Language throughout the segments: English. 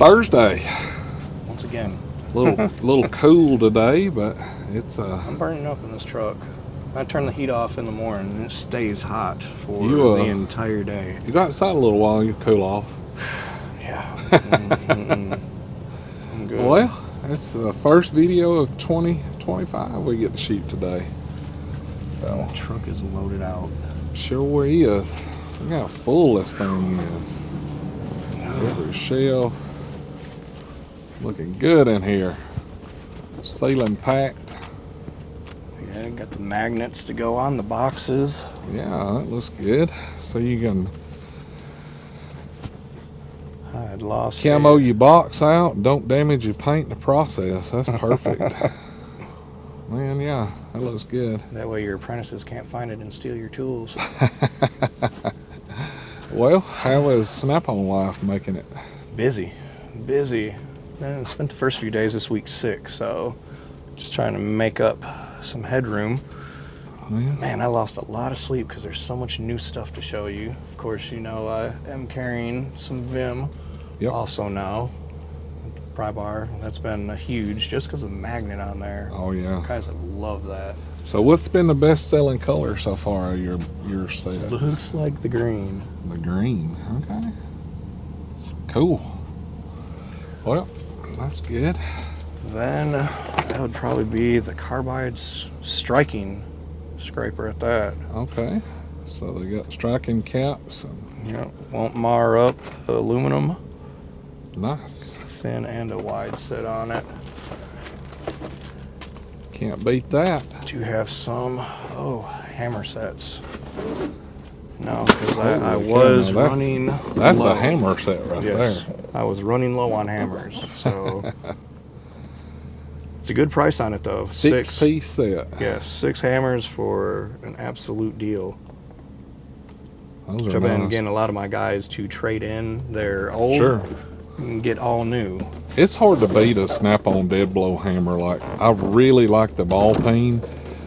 Thursday. Once again. Little cool today, but it's I'm burning up in this truck. I turn the heat off in the morning and it stays hot for the entire day. You go outside a little while, you cool off. Yeah. I'm good. Well, it's the first video of 2025 we get to shoot today. So the truck is loaded out. Sure is. Look how full this thing is. Every shelf. Looking good in here. Ceiling packed. Yeah, got the magnets to go on the boxes. Yeah, that looks good. So you can camo your box out and don't damage your paint in the process. That's perfect. Man, yeah, that looks good. That way your apprentices can't find it and steal your tools. Well, how is Snap-on life making it? Busy. I spent the first few days this week sick, so just trying to make up some headroom. Man, I lost a lot of sleep because there's so much new stuff to show you. Of course, you know I am carrying some Vim also now. Pry bar, that's been huge just because of the magnet on there. Oh yeah. You guys have loved that. So what's been the best selling color so far of your set? Looks like the green. The green, okay. Cool. Well, that's good. Then that would probably be the carbide striking scraper at that. Okay. So they got striking caps. And won't mar up the aluminum. Nice. Thin and a wide set on it. Can't beat that. Do have some hammer sets. No, because I was running. That's low. A hammer set right there. I was running low on hammers, so it's a good price on it though. Six-piece set. Yes, 6 hammers for an absolute deal. Those I've been getting a lot of my guys to trade in their old. Sure. And get all new. It's hard to beat a Snap-on dead blow hammer. Like, I really like the ball peen,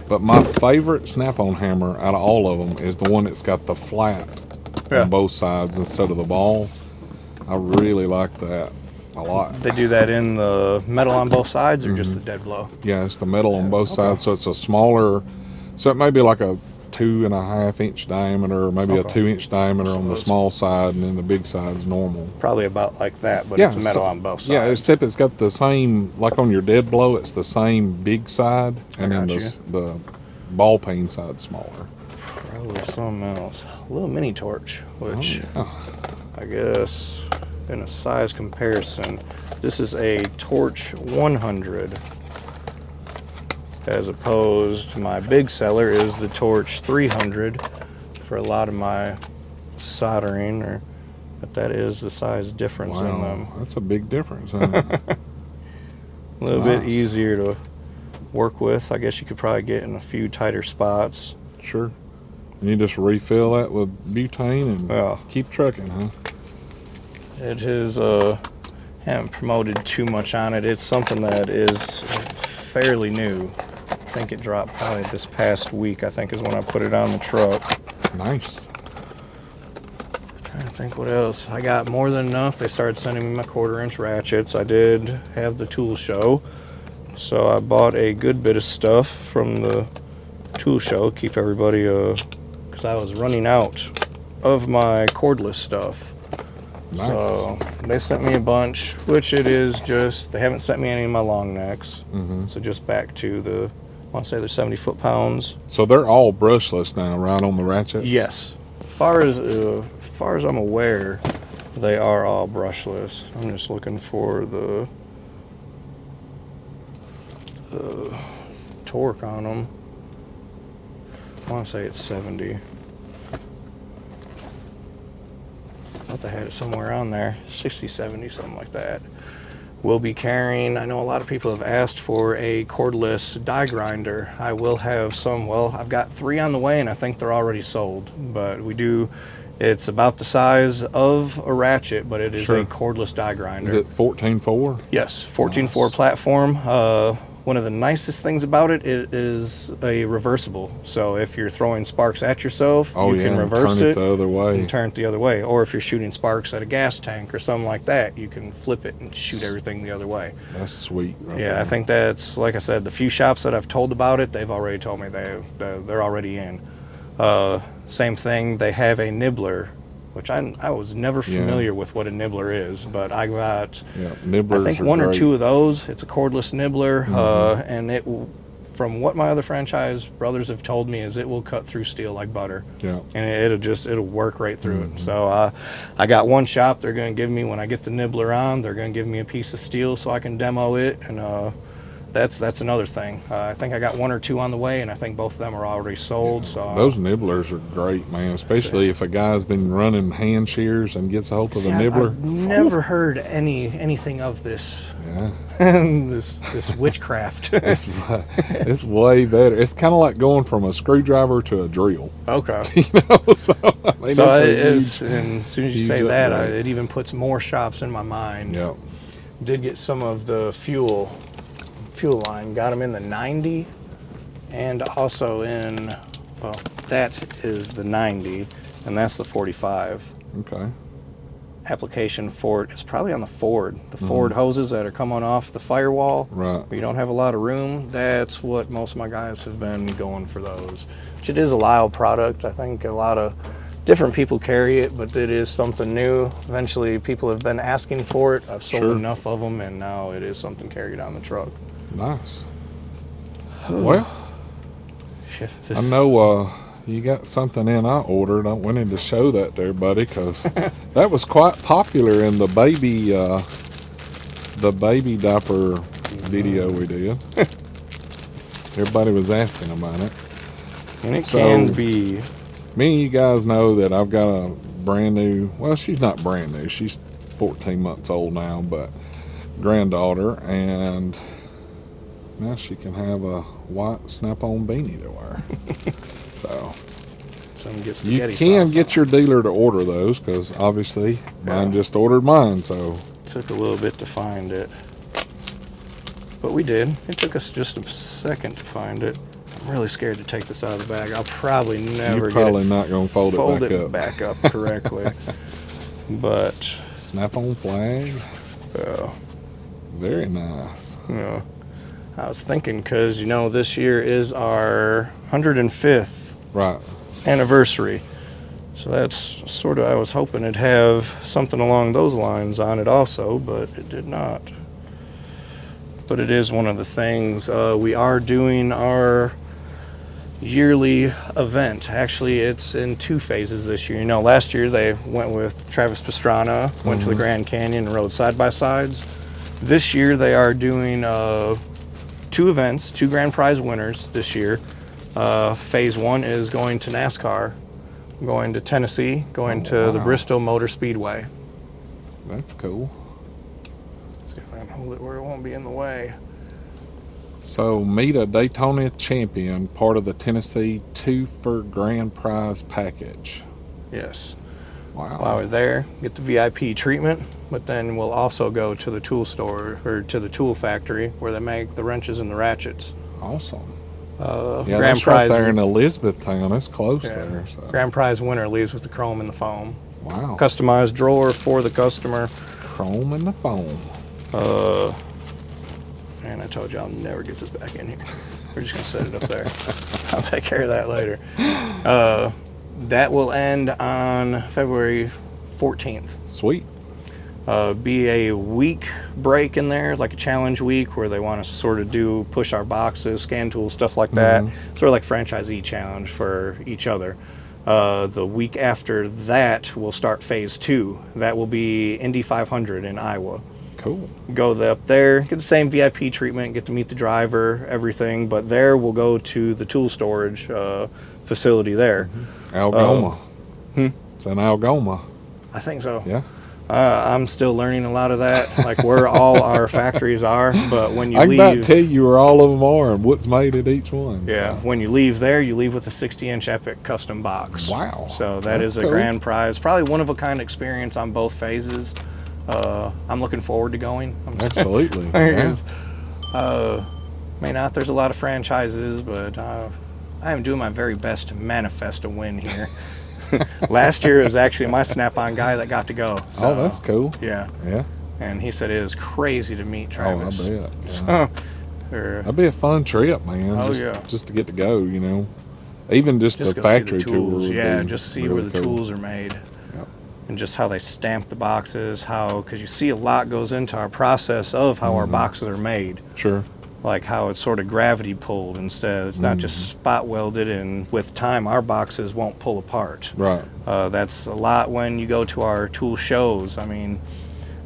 but my favorite Snap-on hammer out of all of them is the one that's got the flat on both sides instead of the ball. I really like that a lot. They do that in the metal on both sides or just the dead blow? Yeah, it's the metal on both sides, so it's a smaller, so it may be like a 2.5 inch diameter, or maybe a 2 inch diameter on the small side, and then the big side is normal. Probably about like that, but it's metal on both sides. Yeah, except it's got the same, like on your dead blow, it's the same big side, and then the ball peen side smaller. Probably something else. A little mini torch, which I guess in a size comparison, this is a Torch 100. As opposed to my big seller is the Torch 300 for a lot of my soldering, but that is the size difference in them. That's a big difference. Isn't it? A little bit easier to work with. I guess you could probably get in a few tighter spots. Sure. And you just refill that with butane and keep trucking, huh? It is, haven't promoted too much on it. It's something that is fairly new. I think it dropped probably this past week, I think is when I put it on the truck. Nice. Trying to think what else. I got more than enough. They started sending me my 1/4 inch ratchets. I did have the tool show, so I bought a good bit of stuff from the tool show. Keep everybody, because I was running out of my cordless stuff. Nice. So they sent me a bunch, which it is just, they haven't sent me any of my long necks. So just back to the, I want to say they're 70 foot-pounds. So they're all brushless now, right, on the ratchets? Yes. As far as I'm aware, they are all brushless. I'm just looking for the torque on them. I want to say it's 70. I thought they had it somewhere on there, 60, 70, something like that. We'll be carrying, I know a lot of people have asked for a cordless die grinder. I will have some, well, I've got 3 on the way and I think they're already sold. But we do, it's about the size of a ratchet, but it is a cordless die grinder. Is it 14.4? Yes, 14.4 platform. One of the nicest things about it is a reversible. So if you're throwing sparks at yourself, you can reverse turn it the other way. and turn it the other way. Or if you're shooting sparks at a gas tank or something like that, you can flip it and shoot everything the other way. That's sweet. Right Yeah, there. I think that's, like I said, the few shops that I've told about it, they've already told me they're already in. Same thing, they have a nibbler, which I was never familiar with what a nibbler is, but I got, nibblers I think are one or great. two of those. It's a cordless nibbler, and it will, from what my other franchise brothers have told me, is it will cut through steel like butter. Yeah. And it'll work right through it. So I got one shop, they're going to give me, when I get the nibbler on, they're going to give me a piece of steel so I can demo it, and that's another thing. I think I got one or two on the way, and I think both of them are already sold. So those nibblers are great, man. Especially if a guy's been running hand shears and gets a hold of the nibbler. I've never heard anything of this. Yeah, this witchcraft. it's way better. It's kind of like going from a screwdriver to a drill. Okay. You know, so I mean, So that's a it is, huge- and as soon as you huge say that, upgrade. it even puts more shops in my mind. Yeah. Did get some of the fuel line, got them in the 90, and also in, well, that is the 90, and that's the 45. Okay. Application for it is probably on the Ford. The Ford hoses that are coming off the firewall. Right. Where you don't have a lot of room. That's what most of my guys have been going for those. Which it is a Lyle product. I think a lot of different people carry it, but it is something new. Eventually, people have been asking for it. I've sold Sure. enough of them, and now it is something carried on the truck. Nice. Well, Shit, I know you got something in I ordered. I went in to show that to everybody because that was quite popular in the baby diaper video we did. Everybody was asking about it. And it So- can be. Me and you guys know that I've got a brand new, well, she's not brand new. She's 14 months old now, but granddaughter, and now she can have a white snap-on beanie to wear. So Some get you spaghetti can sauce get on your dealer to order those because obviously mine just ordered mine. So it. Took a little bit to find it, but we did. It took us just a second to find it. I'm really scared to take this out of the bag. I'll probably never You're get probably it not gonna fold it back up. correctly. But snap-on flag, very nice. you know, I was thinking because this year is our 105th Right. anniversary. So that's sort of, I was hoping it'd have something along those lines on it also, but it did not. But it is one of the things. We are doing our yearly event. Actually, it's in two phases this year. Last year they went with Travis Pastrana, went to the Grand Canyon and rode side-by-sides. This year they are doing two events, two grand prize winners this year. Phase one is going to Nascar, going to Tennessee, going to the wow. Bristol Motor Speedway. That's cool. See if I can hold it where it won't be in the way. So meet a Daytona champion, part of the Tennessee 2 for Grand Prize package. Yes. Wow. While we're there, get the VIP treatment, but then we'll also go to the tool store or to the tool factory where they make the wrenches and the ratchets. Awesome. Grand that's prize right there in Elizabethtown. It's close yeah. there. So. Grand prize winner leaves with the chrome and the foam. Wow. Customized drawer for the customer. Chrome and the foam. And I told you I'll never get this back in here. We're just gonna set it up there. I'll take care of that later. That will end on February 14th. Sweet. Be a week break in there, like a challenge week where they want us to sort of push our boxes, scan tools, stuff like that. Sort of like franchisee challenge for each other. The week after that, we'll start phase two. That will be Indy 500 in Iowa. Cool. Go up there, get the same VIP treatment, get to meet the driver, everything. But there, we'll go to the tool storage facility there. Algoma. It's in Algoma. I think so. Yeah. I'm still learning a lot of that, like where all our factories are. But when you I can about leave, tell you where all of them are and what's made at each one. yeah, So. when you leave there, you leave with a 60-inch Epic custom box. Wow. So that That's is a cool. grand prize, probably one of a kind experience on both phases. I'm looking forward to going. Absolutely. There it Yeah. is. May not. There's a lot of franchises, but I am doing my very best to manifest a win here. Last year it was actually my Snap-on guy that got to go. So, Oh, that's cool. Yeah. Yeah. And he said it was crazy to meet Travis. Oh, I bet. Yeah. So, That'd be a fun trip, man. Oh, just, yeah. Just to get to go, you know. Even just the go factory see the tools. tour. Yeah, just see really where the cool. tools are made. Yep. And just how they stamp the boxes, because you see a lot goes into our process of how our boxes are made. Sure. Like how it's sort of gravity pulled instead. It's not just spot welded, and with time our boxes won't pull apart. Right. That's a lot when you go to our tool shows. I mean,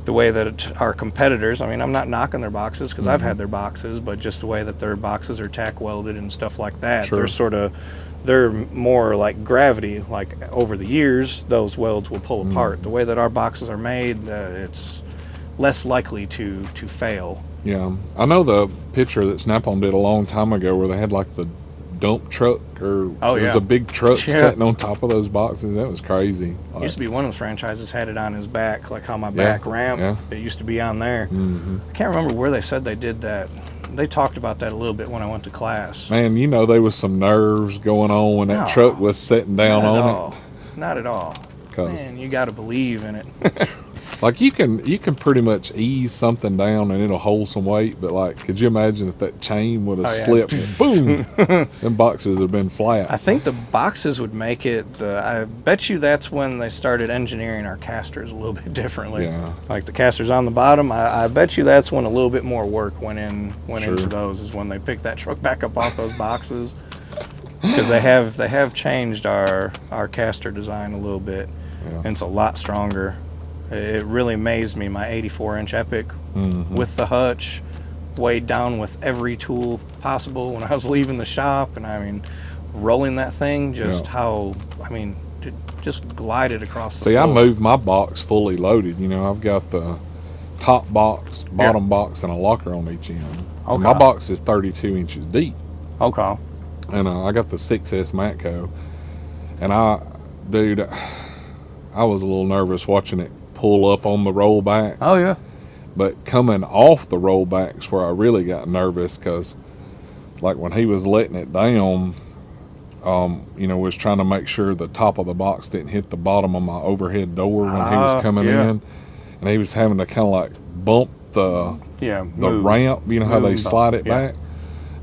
the way that our competitors, I mean, I'm not knocking their boxes because I've had their boxes, but just the way that their boxes are tack welded and stuff like that. Sure. They're more like gravity. Like over the years, those welds will pull apart. The way that our boxes are made, it's less likely to fail. Yeah. I know the picture that Snap-on did a long time ago where they had like the dump truck, or it was a big truck sitting on top of those boxes. That was crazy. It used to be one of the franchises had it on his back, like how my back ramp, it used to be on there. I can't remember where they said they did that. They talked about that a little bit when I went to class. Man, you know, there was some nerves going on when that truck was sitting down on it. Not at all. Man, you got to believe in it. Like you can pretty much ease something down and it'll hold some weight, but like, could you imagine if that chain would have slipped and boom, them boxes would have been flat. I think the boxes would make it, I bet you that's when they started engineering our casters a little bit differently. Yeah. Like the casters on the bottom, I bet you that's when a little bit more work went into those, is when they picked that truck back up off those boxes. Because they have changed our caster design a little bit, and it's a lot stronger. It really amazed me, my 84-inch Epic with the hutch, weighed down with every tool possible when I was leaving the shop. And I mean, rolling that thing, just how, I mean, it just glided across the floor. I moved my box fully loaded. You know, I've got the top box, bottom box, and a locker on each end. Okay. And my box is 32 inches deep. Okay. And I got the 6S Matco. And I was a little nervous watching it pull up on the rollback. Oh yeah. But coming off the rollbacks where I really got nervous, because like when he was letting it down, you know, was trying to make sure the top of the box didn't hit the bottom of my overhead door when he was coming in, and he was having to kind of like bump the ramp, you know how they slide it back.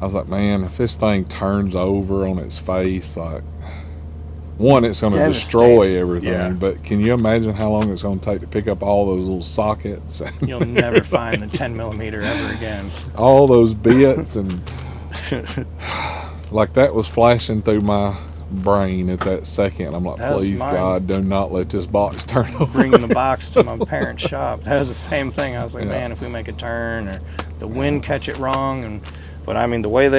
I was like, man, if this thing turns over on its face, like, one, it's going to destroy everything, but can you imagine how long it's going to take to pick up all those little sockets? You'll never find the 10 millimeter ever again. All those bits, and like that was flashing through my brain at that second. I'm like, please God, do not let this box turn over. Bringing the box to my parents' shop, that was the same thing. I was like, man, if we make a turn or the wind catch it wrong, but I mean the way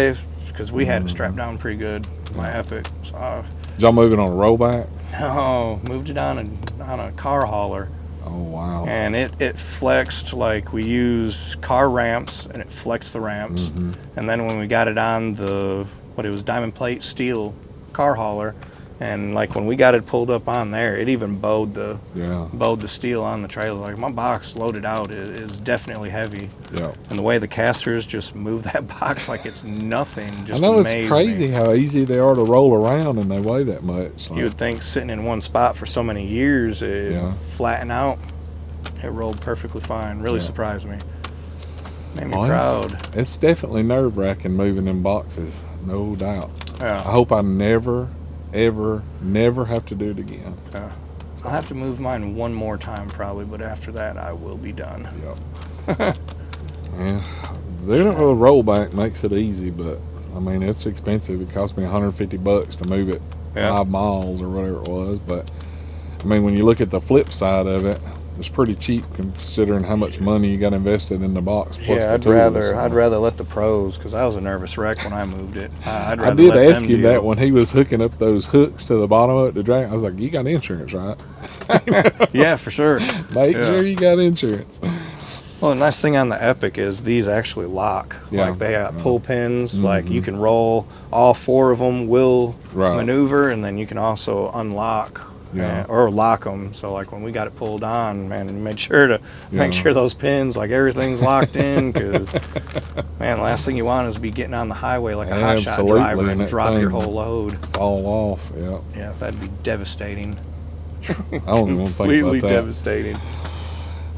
because we had it strapped down pretty good, my Epic. So, did y'all move it on a rollback? No, moved it on a car hauler. Oh wow! And it flexed, like we used car ramps, and it flexed the ramps. And then when we got it on it was diamond plate steel car hauler, and like when we got it pulled up on there, it even bowed the steel on the trailer. Like my box loaded out is definitely heavy. Yeah. And the way the casters just move that box like it's nothing. Just I know, amazed it's crazy how easy they are to roll around and they weigh that much. You would think sitting in one spot for so many years, it flatten out. It rolled perfectly fine. Really surprised me. Made me proud. It's definitely nerve-wracking moving them boxes, no doubt. Yeah. I hope I never have to do it again. I'll have to move mine one more time probably, but after that I will be done. Yep. Yeah, the rollback makes it easy, but I mean it's expensive. It cost me $150 to move it 5 miles or whatever it was. But I mean, when you look at the flip side of it, it's pretty cheap considering how much money you got invested in the box. Plus I'd rather let the pros, because I was a nervous wreck when I moved it. I did ask him that when he was hooking up those hooks to the bottom of it to drag. I was like, you got insurance, right? Yeah, for sure. Make sure you got insurance. Well, the nice thing on the Epic is these actually lock. Like they got pull pins. Like you can roll, all 4 of them will maneuver, and then you can also unlock. Or lock them. So like when we got it pulled on, man, we made sure to make sure those pins, like everything's locked in, because Man, last thing you want is to be getting on the highway like a hotshot Absolutely, driver and and that drop your thing whole load. Fall off, yeah. Yeah, that'd be devastating. I don't even want to think Completely about that. devastating.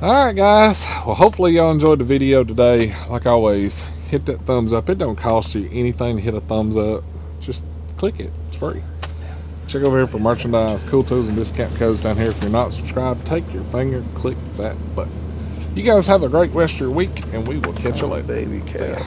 All right, guys. Well, hopefully y'all enjoyed the video today. Like always, hit that thumbs up. It don't cost you anything to hit a thumbs up. Just click it. It's free. Check over here for merchandise, cool tools, and discount codes down here. If you're not subscribed, take your finger, click that button. You guys have a great rest of your week, and we will catch you later. Baby cat.